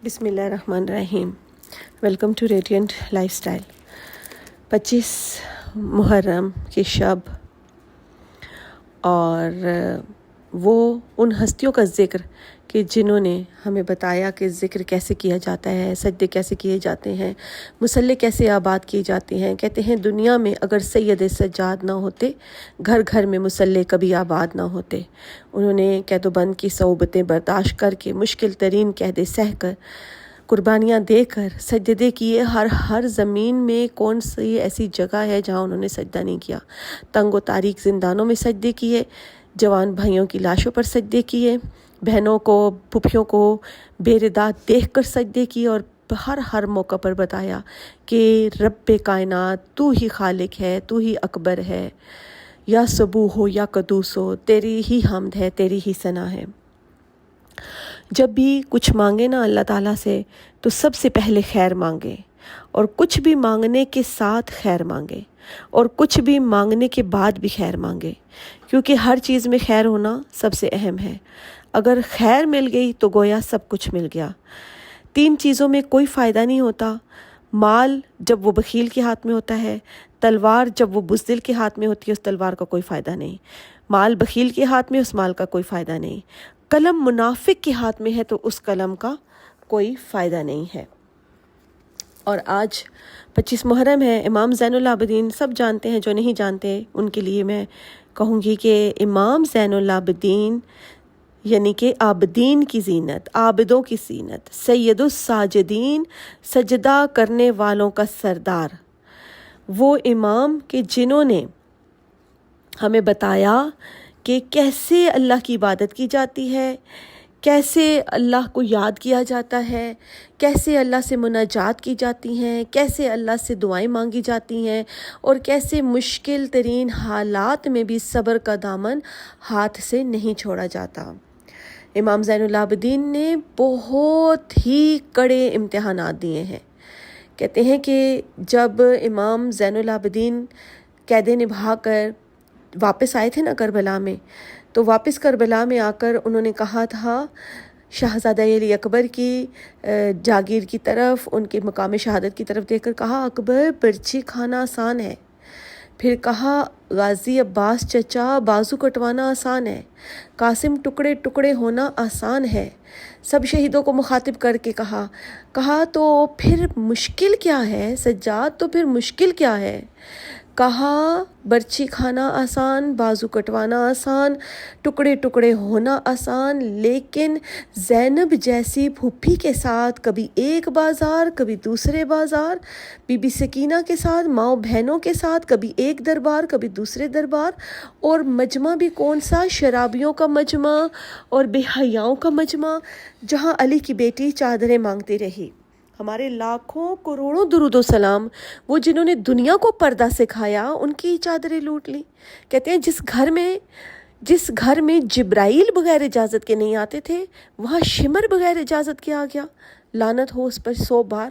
بسم اللہ الرحمن الرحیم۔ Welcome to radiant lifestyle. 25 محرم کی شب اور وہ ان ہستیوں کا ذکر کہ جنہوں نے ہمیں بتایا کہ ذکر کیسے کیا جاتا ہے، سجدے کیسے کیے جاتے ہیں، مصلے کیسے آباد کیے جاتے ہیں۔ کہتے ہیں دنیا میں اگر سید سجاد نہ ہوتے، گھر گھر میں مصلے کبھی آباد نہ ہوتے۔ انہوں نے قید و بند کی صعوبتیں برداشت کر کے، مشکل ترین قیدیں سہ کر، قربانیاں دے کر سجدے کیے۔ ہر زمین میں کون سی ایسی جگہ ہے جہاں انہوں نے سجدہ نہیں کیا۔ تنگ و تاریک زندانوں میں سجدے کیے، جوان بھائیوں کی لاشوں پر سجدے کیے، بہنوں کو، پھوپھیوں کو بے ردات دیکھ کر سجدے کیے، اور ہر موقع پر بتایا کہ رب کائنات تو ہی خالق ہے، تو ہی اکبر ہے، یا سبوح ہو یا قدوس ہو، تیری ہی حمد ہے، تیری ہی ثنا ہے۔ جب بھی کچھ مانگے نا اللہ تعالیٰ سے تو سب سے پہلے خیر مانگے، اور کچھ بھی مانگنے کے ساتھ خیر مانگے، اور کچھ بھی مانگنے کے بعد بھی خیر مانگے، کیونکہ ہر چیز میں خیر ہونا سب سے اہم ہے۔ اگر خیر مل گئی تو گویا سب کچھ مل گیا۔ 3 چیزوں میں کوئی فائدہ نہیں ہوتا: مال جب وہ بخیل کے ہاتھ میں ہوتا ہے، تلوار جب وہ بزدل کے ہاتھ میں ہوتی ہے، اس تلوار کا کوئی فائدہ نہیں۔ مال بخیل کے ہاتھ میں، اس مال کا کوئی فائدہ نہیں۔ قلم منافق کے ہاتھ میں ہے تو اس قلم کا کوئی فائدہ نہیں ہے۔ اور آج 25 محرم ہے، امام زین العابدین سب جانتے ہیں، جو نہیں جانتے ان کے لیے میں کہوں گی کہ امام زین العابدین یعنی کہ عابدین کی زینت، عابدوں کی زینت، سید الساجدین، سجدہ کرنے والوں کا سردار، وہ امام کہ جنہوں نے ہمیں بتایا کہ کیسے اللہ کی عبادت کی جاتی ہے، کیسے اللہ کو یاد کیا جاتا ہے، کیسے اللہ سے مناجات کی جاتی ہیں، کیسے اللہ سے دعائیں مانگی جاتی ہیں، اور کیسے مشکل ترین حالات میں بھی صبر کا دامن ہاتھ سے نہیں چھوڑا جاتا۔ امام زین العابدین نے بہت ہی کڑے امتحانات دیے ہیں۔ کہتے ہیں کہ جب امام زین العابدین قیدیں نبھا کر واپس آئے تھے نا کربلا میں، تو واپس کربلا میں آ کر انہوں نے کہا تھا شہزادہ علی اکبر کی جاگیر کی طرف، ان کے مقام شہادت کی طرف دیکھ کر کہا اکبر برچی کھانا آسان ہے، پھر کہا غازی عباس چچا بازو کٹوانا آسان ہے، قاسم ٹکڑے ٹکڑے ہونا آسان ہے۔ سب شہیدوں کو مخاطب کر کے کہا تو پھر مشکل کیا ہے سجاد، تو پھر مشکل کیا ہے؟ کہا برچی کھانا آسان، بازو کٹوانا آسان، ٹکڑے ٹکڑے ہونا آسان، لیکن زینب جیسی پھوپھی کے ساتھ کبھی ایک بازار کبھی دوسرے بازار، بی بی سکینہ کے ساتھ، ماؤں بہنوں کے ساتھ کبھی ایک دربار کبھی دوسرے دربار، اور مجمع بھی کون سا؟ شرابیوں کا مجمع اور بے حیاؤں کا مجمع، جہاں علی کی بیٹی چادریں مانگتی رہی۔ ہمارے لاکھوں کروڑوں درود و سلام، وہ جنہوں نے دنیا کو پردہ سکھایا، ان کی چادریں لوٹ لی۔ کہتے ہیں جس گھر میں جبرائیل بغیر اجازت کے نہیں آتے تھے، وہاں شمر بغیر اجازت کے آ گیا، لعنت ہو اس پر 100 بار۔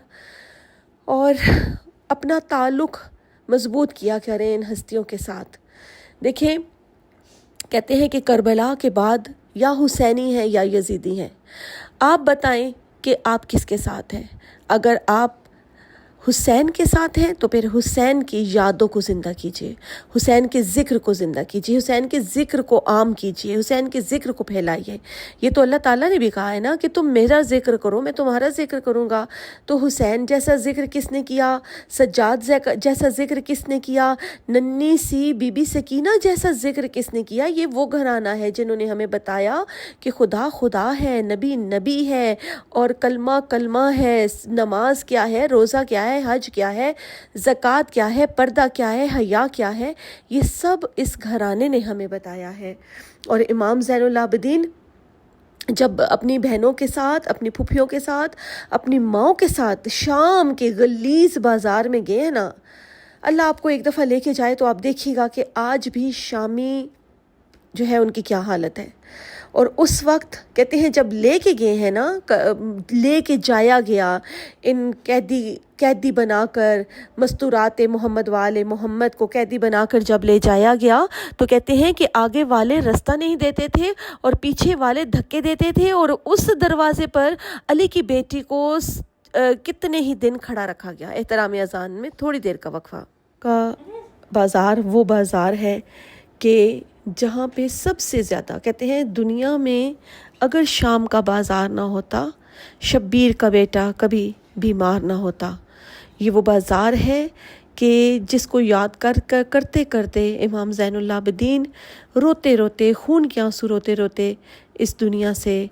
اور اپنا تعلق مضبوط کیا کریں ان ہستیوں کے ساتھ۔ دیکھیں، کہتے ہیں کہ کربلا کے بعد یا حسینی ہیں یا یزیدی ہیں۔ آپ بتائیں کہ آپ کس کے ساتھ ہیں؟ اگر آپ حسین کے ساتھ ہیں تو پھر حسین کی یادوں کو زندہ کیجیے، حسین کے ذکر کو زندہ کیجیے، حسین کے ذکر کو عام کیجیے، حسین کے ذکر کو پھیلائیے۔ یہ تو اللہ تعالیٰ نے بھی کہا ہے نا کہ تم میرا ذکر کرو، میں تمہارا ذکر کروں گا۔ تو حسین جیسا ذکر کس نے کیا؟ سجاد جیسا ذکر کس نے کیا؟ ننھی سی بی بی سکینہ جیسا ذکر کس نے کیا؟ یہ وہ گھرانہ ہے جنہوں نے ہمیں بتایا کہ خدا خدا ہے، نبی نبی ہے، اور کلمہ کلمہ ہے، نماز کیا ہے، روزہ کیا ہے، حج کیا ہے، زکوٰۃ کیا ہے، پردہ کیا ہے، حیا کیا ہے، یہ سب اس گھرانے نے ہمیں بتایا ہے۔ اور امام زین العابدین جب اپنی بہنوں کے ساتھ، اپنی پھوپھیوں کے ساتھ، اپنی ماؤں کے ساتھ شام کے غلیظ بازار میں گئے ہیں نا، اللہ آپ کو ایک دفعہ لے کے جائے تو آپ دیکھیے گا کہ آج بھی شامی جو ہے ان کی کیا حالت ہے۔ اور اس وقت کہتے ہیں جب لے کے گئے ہیں نا، لے کے جایا گیا ان قیدی بنا کر، مستورات محمد والے محمد کو قیدی بنا کر جب لے جایا گیا، تو کہتے ہیں کہ آگے والے رستہ نہیں دیتے تھے اور پیچھے والے دھکے دیتے تھے، اور اس دروازے پر علی کی بیٹی کو کتنے ہی دن کھڑا رکھا گیا۔ احترام اذان میں تھوڑی دیر کا وقفہ۔ کا بازار وہ بازار ہے کہ جہاں پہ سب سے زیادہ کہتے ہیں دنیا میں اگر شام کا بازار نہ ہوتا، شبیر کا بیٹا کبھی بیمار نہ ہوتا۔ یہ وہ بازار ہے کہ جس کو یاد کرتے کرتے امام زین العابدین روتے روتے، خون کے آنسو روتے روتے اس دنیا سے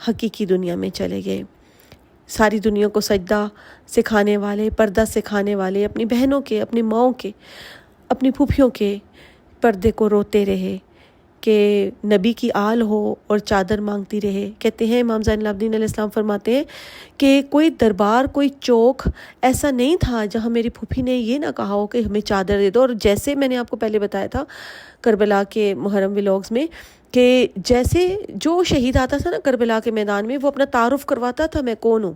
حقیقی دنیا میں چلے گئے۔ ساری دنیا کو سجدہ سکھانے والے، پردہ سکھانے والے، اپنی بہنوں کے، اپنی ماؤں کے، اپنی پھوپھیوں کے پردے کو روتے رہے کہ نبی کی آل ہو اور چادر مانگتی رہے۔ کہتے ہیں امام زین العابدین علیہ السلام فرماتے ہیں کہ کوئی دربار، کوئی چوک ایسا نہیں تھا جہاں میری پھوپھی نے یہ نہ کہا ہو کہ ہمیں چادر دے دو۔ اور جیسے میں نے آپ کو پہلے بتایا تھا کربلا کے محرم ولاگز میں کہ جیسے جو شہید آتا تھا نا کربلا کے میدان میں، وہ اپنا تعارف کرواتا تھا میں کون ہوں،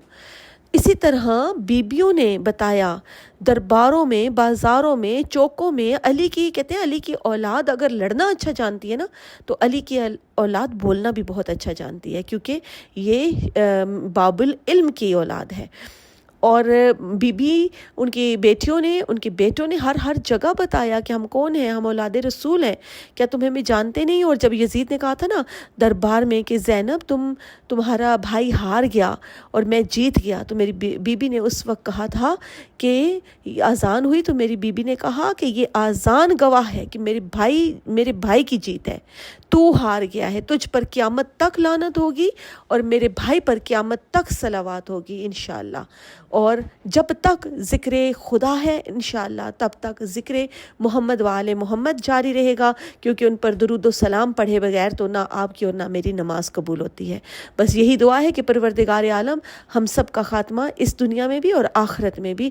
اسی طرح بیبیوں نے بتایا درباروں میں، بازاروں میں، چوکوں میں علی کی، کہتے ہیں علی کی اولاد اگر لڑنا اچھا جانتی ہے نا تو علی کی اولاد بولنا بھی بہت اچھا جانتی ہے، کیونکہ یہ باب العلم کی اولاد ہے۔ اور بی بی ان کی بیٹیوں نے، ان کے بیٹوں نے ہر جگہ بتایا کہ ہم کون ہیں، ہم اولاد رسول ہیں، کیا تم ہمیں جانتے نہیں؟ اور جب یزید نے کہا تھا نا دربار میں کہ زینب تمہارا بھائی ہار گیا اور میں جیت گیا، تو میری بی بی نے اس وقت کہا تھا کہ اذان ہوئی تو میری بی بی نے کہا کہ یہ اذان گواہ ہے کہ میرے بھائی کی جیت ہے، تو ہار گیا ہے، تجھ پر قیامت تک لعنت ہوگی اور میرے بھائی پر قیامت تک صلوات ہوگی انشاءاللہ۔ اور جب تک ذکر خدا ہے انشاءاللہ تب تک ذکر محمد وآل محمد جاری رہے گا، کیونکہ ان پر درود و سلام پڑھے بغیر تو نہ آپ کی اور نہ میری نماز قبول ہوتی ہے۔ بس یہی دعا ہے کہ پروردگار عالم ہم سب کا خاتمہ اس دنیا میں بھی اور آخرت میں بھی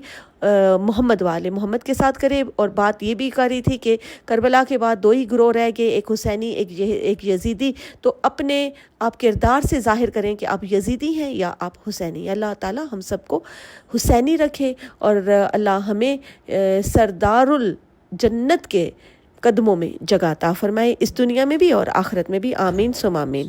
محمد وآل محمد کے ساتھ کرے۔ اور بات یہ بھی کر رہی تھی کہ کربلا کے بعد دو ہی گروہ رہ گئے، ایک حسینی ایک یزیدی، تو اپنے آپ کردار سے ظاہر کریں کہ آپ یزیدی ہیں یا آپ حسینی۔ اللہ تعالی ہم سب کو حسینی رکھے اور اللہ ہمیں سردار الجنت کے قدموں میں جگہ عطا فرمائے، اس دنیا میں بھی اور آخرت میں بھی، آمین ثم آمین۔